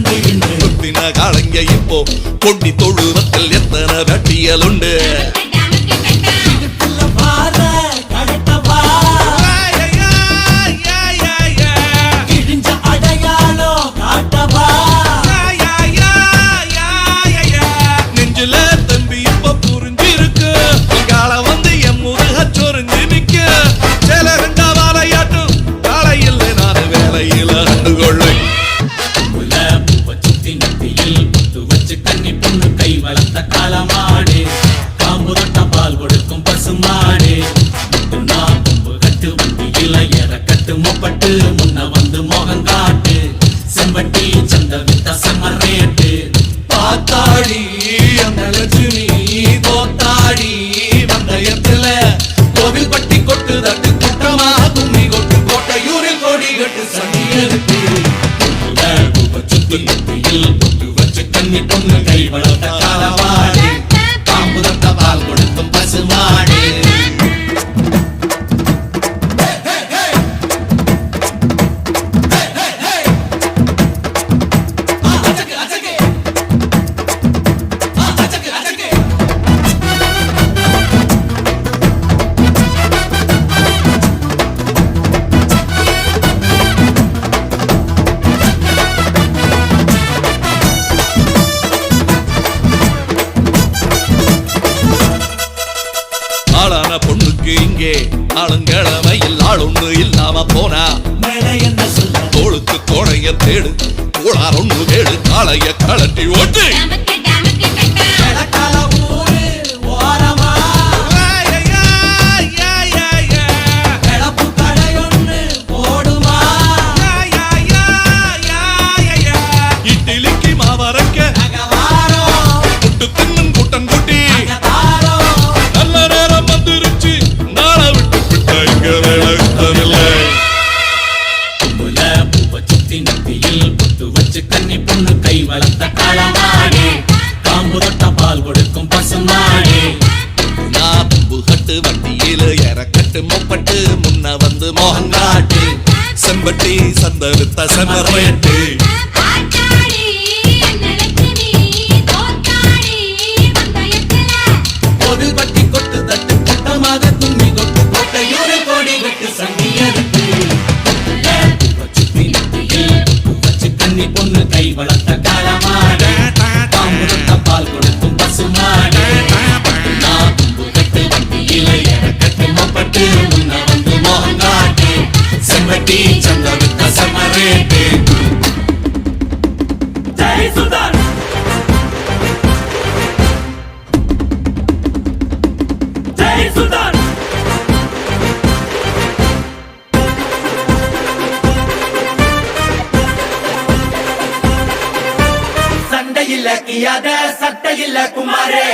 குத்தின காலங்க இப்போ கொண்டி தொழுவத்தில் எத்தனை வெட்டியல் உண்டு. நெஞ்சில தம்பி இப்ப புரிஞ்சிருக்கு கால வந்து என் முருக சொரிஞ்சு நிக்க சில ரெண்டா வாழையாட்டும் காலையில் நான் வேலையில கண்டுகொள்ளு. கை வளர்த்த காலமாடு காம்பு தொட்ட பால் கொடுக்கும் பசுமாடு கொம்பு கட்டு வண்டியில ஏற கட்டு மொப்பட்டு முன்ன வந்து மோகம் காட்டு செம்பட்டி சந்த வித்த செம்மரேட்டு பாத்தாடி அந்த லட்சுமி தோத்தாடி வந்தயத்துல கோவில் பட்டி கொட்டு தட்டு கூட்டமா கும்மி கொட்டு கோட்டையூரில் கோடி கட்டு சண்டியருக்கு பொட்டு வச்சு கண்ணி பொண்ணு கை வளர்த்த காலமாடு காம்பு தொட்ட பால் கொடுக்கும் பசுமாடு. ஆளான பொண்ணுக்கு இங்கே ஆளுங்கிழமையில் ஆள் ஒண்ணு இல்லாம போனா தோளுக்கு கோணைய தேடு கோளார் ஒண்ணு கேடு காளைய கலட்டி ஓட்டு. இட்லிக்கு மாவரைக்க புட்டு தின்னும் கூட்டம் கூட்டி நல்ல நேரம் வந்துருச்சு நாளை விட்டு விட்ட இங்க வேலை பொட்டு வச்சு கண்ணி பொண்ணு கை வளர்த்த காலமாடு காம்பு தொட்ட பால் கொடுக்கும் பசுமாடு. நான் தும்பு கட்டு வண்டியில இறக்கட்டு மொப்பட்டு முன்ன வந்து மோகங்காட்டு செம்பட்டி சந்த வித்த செம்மரேட்டு கோவில் பட்டி கொட்டு தட்டு கூட்டமாக தும்பி கொட்டு கோட்டையூரில் கோடி கட்டு சண்டியருக்கு கண்ணி பொண்ணு கை வளர்த்த காலமாடு காம்பு தொட்ட பால் கொடுக்கும் பசுமாடு தும்பு கட்டு வண்டியில கட்டு மொப்பட்டு முன்ன வந்து மோகங்காட்டு செம்பட்டி சந்த வித்த செம்மரேட்டு. ஜெய் சுல்தான் ஜெய் சுல்தான். சண்டையில்ல கியாத சட்டையில்ல குமாரே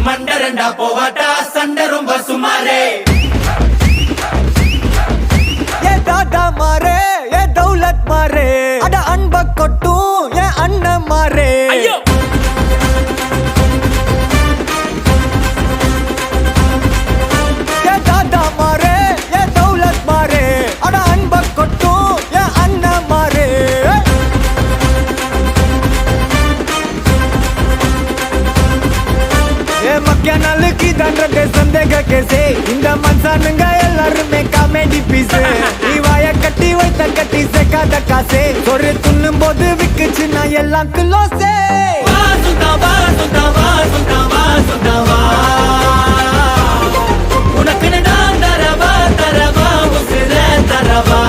மண்டரண்டா போவாட்டா சண்டை ரொம்ப சுமாரே. ஏ தாதா மாரே ஏ தௌலத் மாரே அட அன்ப கொட்டும் ஏ அண்ணன் மாரே. ஏ தாதா மாரே ஏ தௌலத் மாரே அட அன்ப கொட்டும் ஏ அண்ணன் மாரே. ஏ மக்கிய நாளுக்கு தண்டத்தை சந்தேக கேசே இந்த மனுஷனுங்க எல்லாருமே காமெடி பீஸ். நீ வாய கட்டி வைத்த கட்டி சேர்க்காத காசே ஒரு துண்ணும் போது விக்குச்சுன்னா எல்லாம் கிலோசே. உனக்கு நான் தரவா தரவா உசிர தரவா